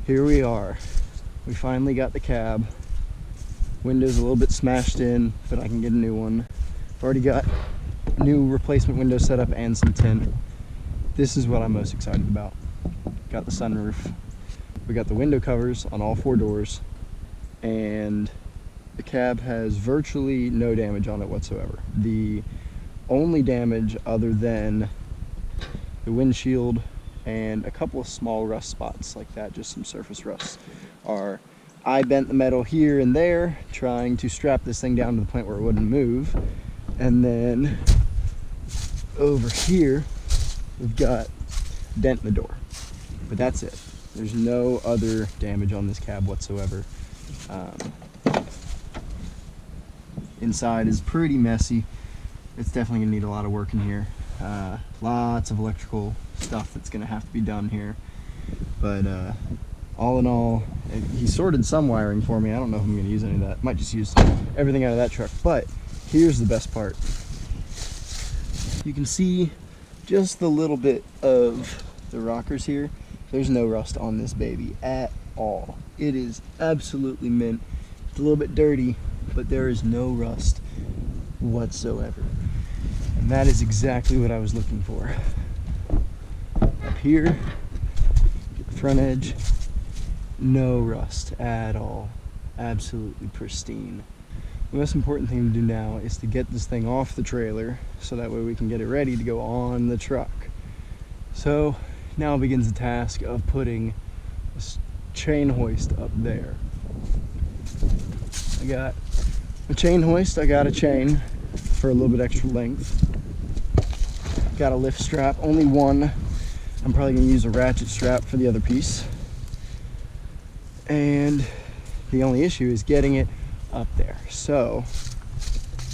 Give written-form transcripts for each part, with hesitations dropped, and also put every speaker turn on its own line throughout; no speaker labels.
Here we are. We finally got the cab. Window's a little bit smashed in, but I can get a new one. I've already got new replacement window set up and some tint. This is what I'm most excited about. Got the sunroof. We got the window covers on all 4 doors, and the cab has virtually no damage on it whatsoever. The only damage other than the windshield and a couple of small rust spots like that, just some surface rust, are I bent the metal here and there trying to strap this thing down to the point where it wouldn't move. And then over here we've got a dent in the door, but that's it. There's no other damage on this cab whatsoever. Inside is pretty messy. It's definitely gonna need a lot of work in here. Lots of electrical stuff that's gonna have to be done here. But all in all, he sorted some wiring for me. I don't know if I'm gonna use any of that. Might just use everything out of that truck. But here's the best part. You can see just the little bit of the rockers here. There's no rust on this baby at all. It is absolutely mint. It's a little bit dirty, but there is no rust whatsoever. And that is exactly what I was looking for. Up here, get the front edge, no rust at all. Absolutely pristine. The most important thing to do now is to get this thing off the trailer so that way we can get it ready to go on the truck. So now begins the task of putting this chain hoist up there. I got a chain hoist, I got a chain for a little bit extra length. Got a lift strap, only one. I'm probably gonna use a ratchet strap for the other piece. And the only issue is getting it up there. So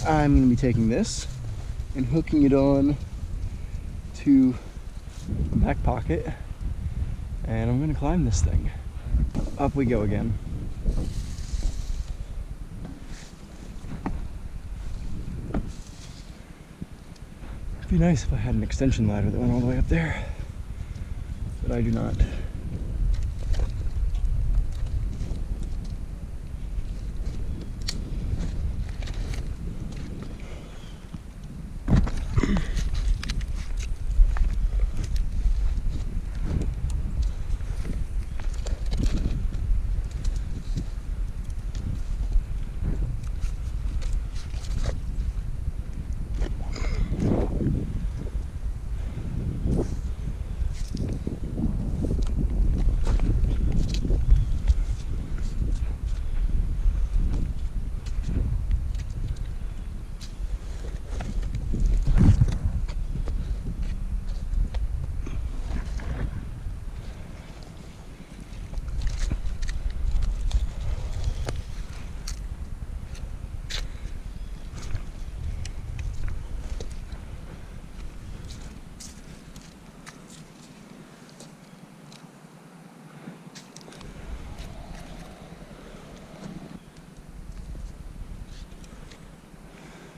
I'm gonna be taking this and hooking it on to the back pocket, and I'm gonna climb this thing. Up we go again. It'd be nice if I had an extension ladder that went all the way up there, but I do not.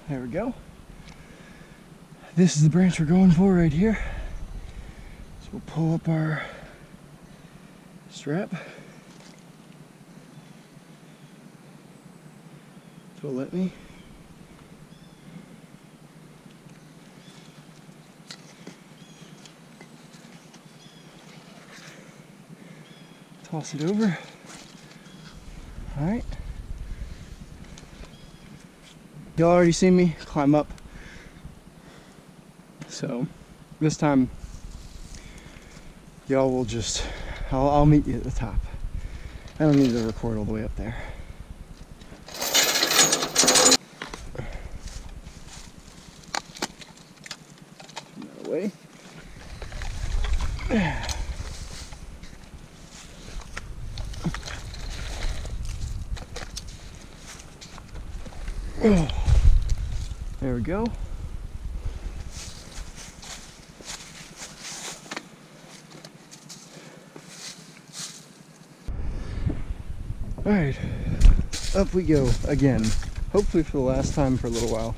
There we go. This is the branch we're going for right here. So we'll pull up our strap. So let me. Toss it over. All right. Y'all already seen me climb up, so this time y'all will just, I'll meet you at the top. I don't need to record all the way up there. Turn that away. Oh. There we go. All right, up we go again. Hopefully for the last time for a little while.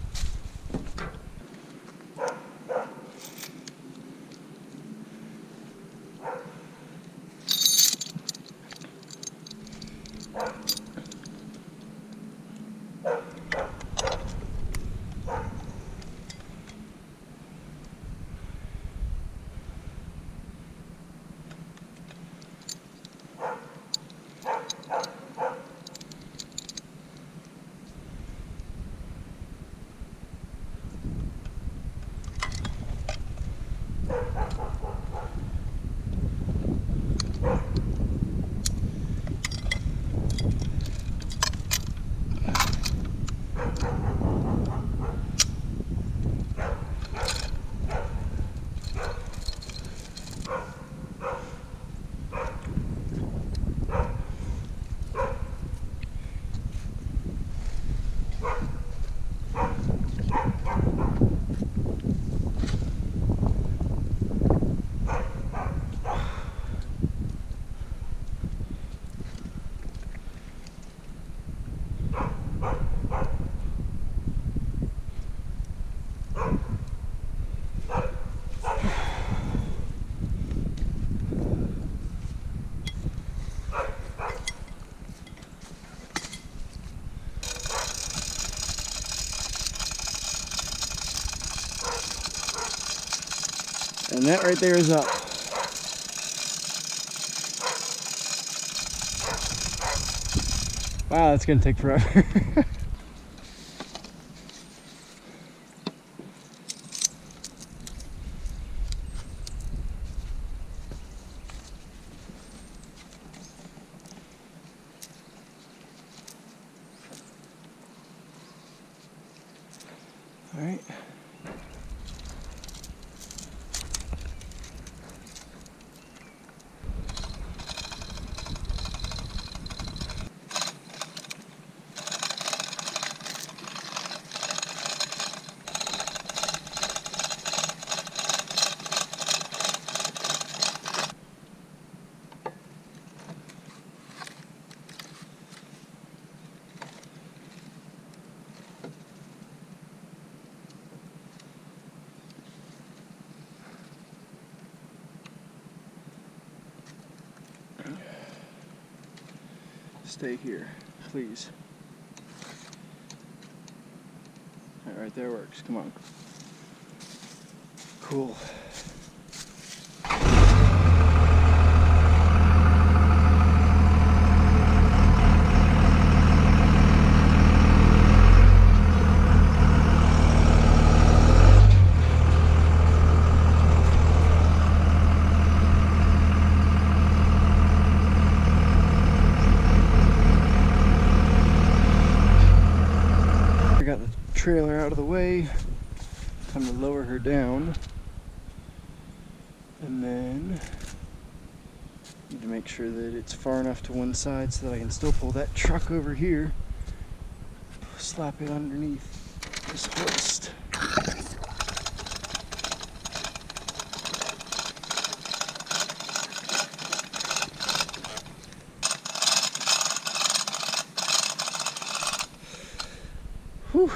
that right there is up. Wow, that's gonna take forever. All right. Stay here, please. All right, there works. Come on. Cool. Got the trailer out of the way. Time to lower her down. And then need to make sure that it's far enough to one side so that I can still pull that truck over here. Slap it underneath this hoist. Whew.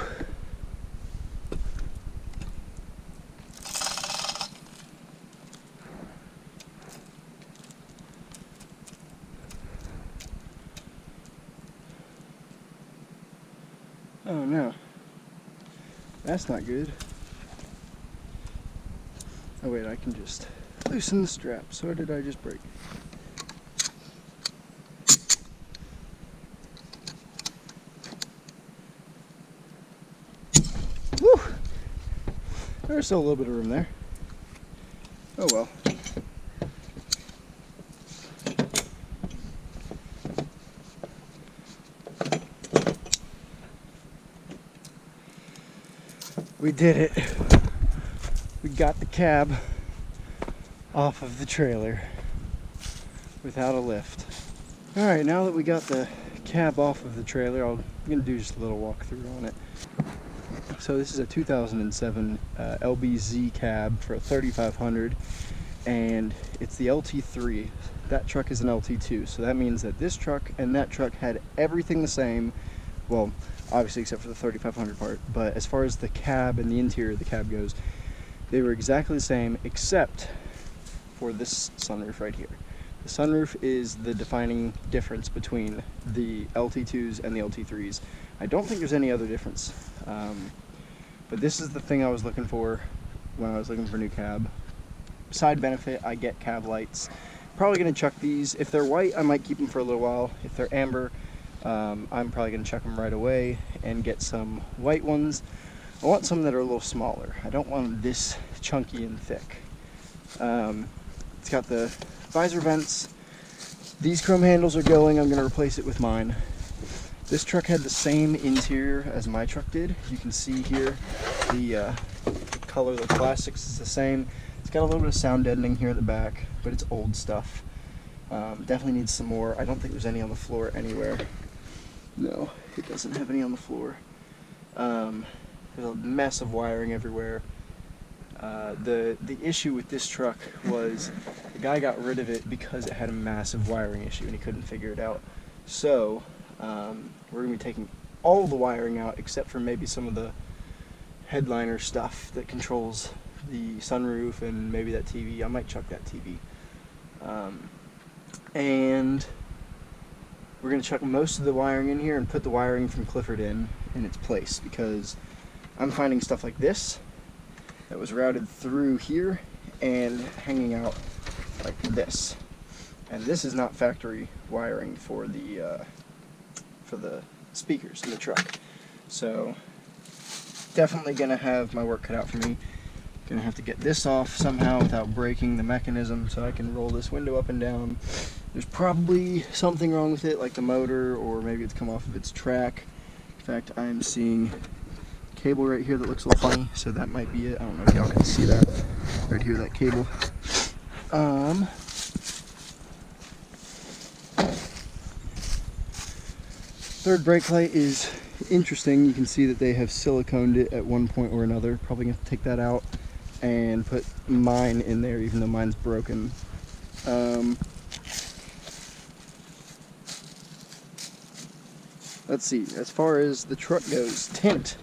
Oh no, that's not good. Oh wait, I can just loosen the strap. So what did I just break? Woo! There's still a little bit of room there. Oh well. We did it. We got the cab off of the trailer without a lift. Alright, now that we got the cab off of the trailer, I'm going to do just a little walkthrough on it. So this is a 2007 LBZ cab for a 3500, and it's the LT3. That truck is an LT2, so that means that this truck and that truck had everything the same. Well, obviously except for the 3500 part, but as far as the cab and the interior of the cab goes, they were exactly the same except for this sunroof right here. The sunroof is the defining difference between the LT2s and the LT3s. I don't think there's any other difference, but this is the thing I was looking for when I was looking for a new cab. Side benefit, I get cab lights. Probably going to chuck these. If they're white, I might keep them for a little while. If they're amber, I'm probably going to chuck them right away and get some white ones. I want some that are a little smaller. I don't want them this chunky and thick. It's got the visor vents. These chrome handles are going. I'm going to replace it with mine. This truck had the same interior as my truck did. You can see here the color of the plastics is the same. It's got a little bit of sound deadening here at the back, but it's old stuff. Definitely needs some more. I don't think there's any on the floor anywhere. No, it doesn't have any on the floor. There's a mess of wiring everywhere. The issue with this truck was the guy got rid of it because it had a massive wiring issue and he couldn't figure it out. So we're going to be taking all the wiring out except for maybe some of the headliner stuff that controls the sunroof and maybe that TV. I might chuck that TV. And we're going to chuck most of the wiring in here and put the wiring from Clifford in its place, because I'm finding stuff like this that was routed through here and hanging out like this. And this is not factory wiring for the speakers in the truck. So definitely gonna have my work cut out for me. Gonna have to get this off somehow without breaking the mechanism so I can roll this window up and down. There's probably something wrong with it, like the motor, or maybe it's come off of its track. In fact, I'm seeing a cable right here that looks a little funny, so that might be it. I don't know if y'all can see that right here, that cable. Third brake light is interesting. You can see that they have siliconed it at one point or another. Probably gonna have to take that out and put mine in there, even though mine's broken. Let's see, as far as the truck goes, tint.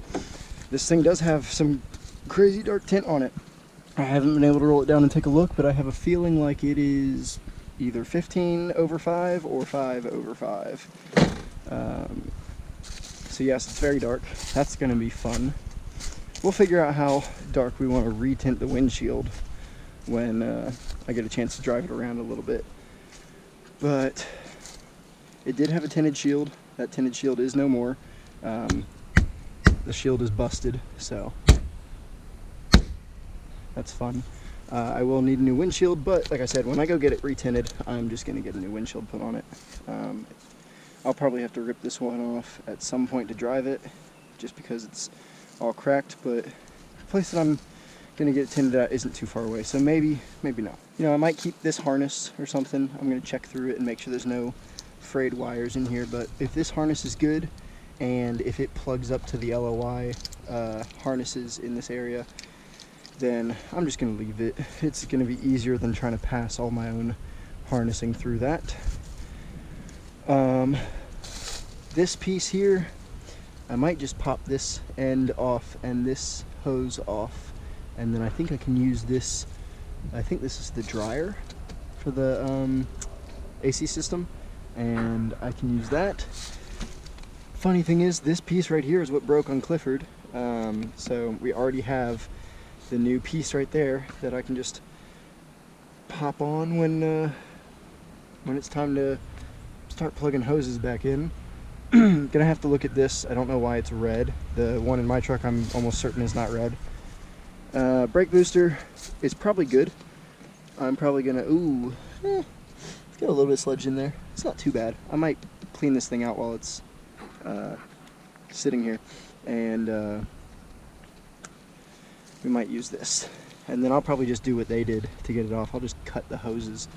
This thing does have some crazy dark tint on it. I haven't been able to roll it down and take a look, but I have a feeling like it is either 15/5 or 5/5. So yes, it's very dark. That's going to be fun. We'll figure out how dark we want to retint the windshield when I get a chance to drive it around a little bit. But it did have a tinted shield. That tinted shield is no more. The shield is busted, so that's fun. I will need a new windshield, but like I said, when I go get it retinted, I'm just going to get a new windshield put on it. I'll probably have to rip this one off at some point to drive it, just because it's all cracked, but the place that I'm going to get it tinted at isn't too far away, so maybe not. You know, I might keep this harness or something. I'm going to check through it and make sure there's no frayed wires in here, but if this harness is good, and if it plugs up to the LOI harnesses in this area, then I'm just going to leave it. It's going to be easier than trying to pass all my own harnessing through that. This piece here, I might just pop this end off and this hose off, and then I think I can use this. I think this is the dryer for the AC system, and I can use that. Funny thing is, this piece right here is what broke on Clifford, so we already have the new piece right there that I can just pop on when it's time to start plugging hoses back in. Gonna have to look at this. I don't know why it's red. The one in my truck I'm almost certain is not red. Brake booster is probably good. I'm probably gonna, it's got a little bit of sludge in there. It's not too bad. I might clean this thing out while it's sitting here, and we might use this. And then I'll probably just do what they did to get it off. I'll just cut the hoses.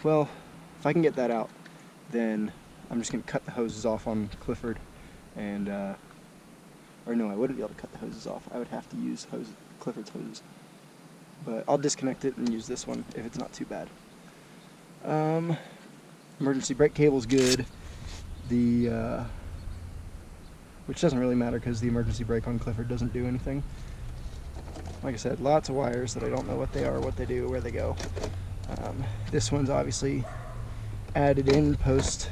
Well, if I can get that out, then I'm just going to cut the hoses off on Clifford, and, or no, I wouldn't be able to cut the hoses off. I would have to use Clifford's hoses. But I'll disconnect it and use this one if it's not too bad. Emergency brake cable's good. Which doesn't really matter because the emergency brake on Clifford doesn't do anything. Like I said, lots of wires that I don't know what they are, what they do, where they go. This one's obviously added in post.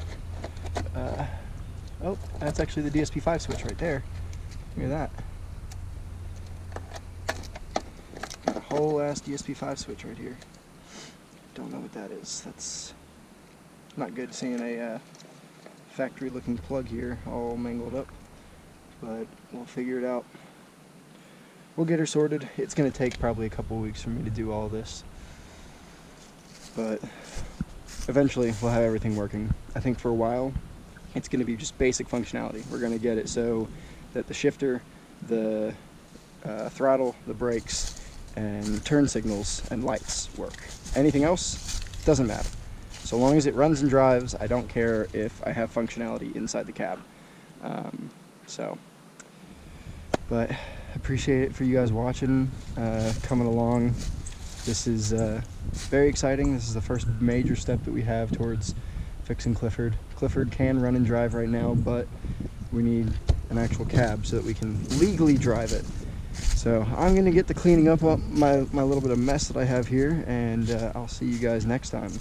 Oh, that's actually the DSP-5 switch right there. Look at that. Got a whole ass DSP-5 switch right here. Don't know what that is. That's not good seeing a factory looking plug here all mangled up, but we'll figure it out. We'll get her sorted. It's going to take probably a couple weeks for me to do all this, but eventually we'll have everything working. I think for a while it's going to be just basic functionality. We're going to get it so that the shifter, the throttle, the brakes, and turn signals and lights work. Anything else doesn't matter. So long as it runs and drives, I don't care if I have functionality inside the cab. But appreciate it for you guys watching, coming along. This is very exciting. This is the first major step that we have towards fixing Clifford. Clifford can run and drive right now, but we need an actual cab so that we can legally drive it. So I'm going to get to cleaning up my little bit of mess that I have here, and I'll see you guys next time.